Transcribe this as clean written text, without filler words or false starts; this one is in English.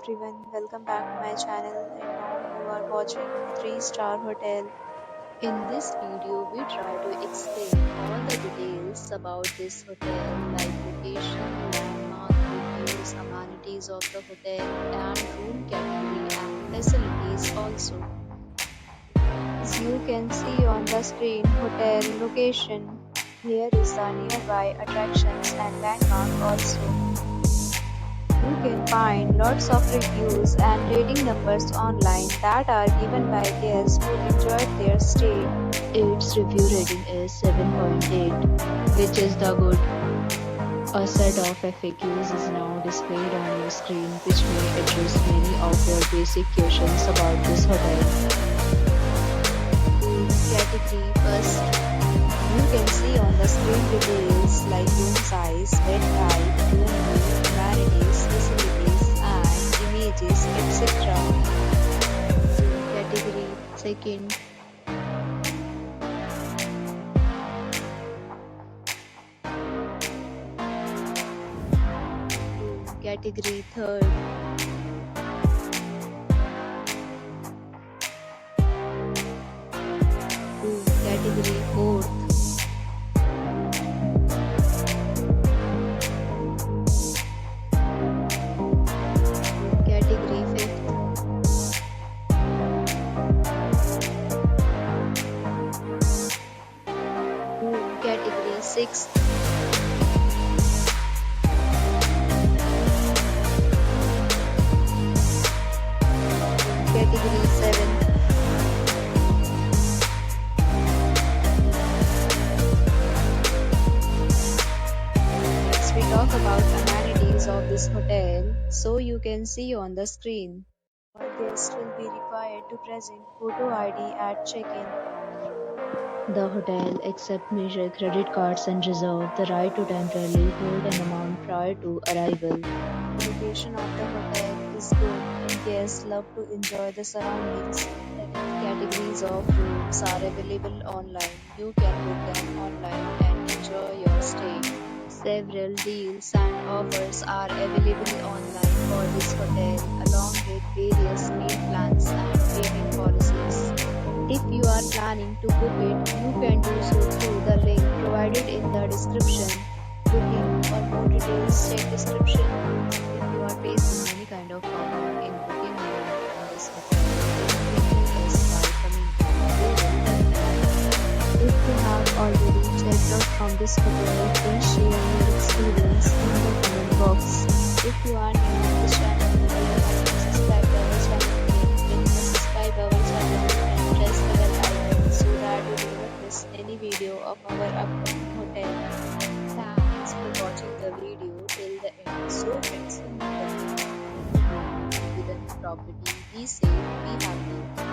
everyone, welcome back to my channel and now you are watching a 3-star hotel. In this video, we try to explain all the details about this hotel like location, landmark, reviews, amenities of the hotel and room category and facilities also. As you can see on the screen, hotel location. Here is the nearby attractions and landmark also. You can find lots of reviews and rating numbers online that are given by guests who enjoyed their stay. Its review rating is 7.8, which is the good. A set of FAQs is now displayed on your screen, which may address many of your basic questions about this hotel. Category first. You can see on the screen details like room size, bed type, room name, amenities, facilities, and images, etc. Category second. Category third. Category fourth. Category fifth. Category sixth. Category seventh. Next we talk about amenities of this hotel. So you can see on the screen. All guests will be required to present photo ID at check-in. The hotel accepts major credit cards and reserves the right to temporarily hold an amount prior to arrival. The location of the hotel is good and guests love to enjoy the surroundings. Categories of rooms are available online. You can book them online and enjoy your stay. Several deals and offers are available online for this hotel along with various meal plans and payment policies. If you are planning to book it, you can do so through the link provided in the description. Booking for more details, check description. If you are facing any kind of problem in booking a room in this hotel, then contact us by commenting. If you have already checked out from this hotel, then share your experience in the comment box. If you are new to this channel, then subscribe to our channel. Then subscribe our channel and press the bell icon so that you do not miss any video of our upcoming hotel. Thanks for watching the video till the end. So friends, with the property, be safe, be happy.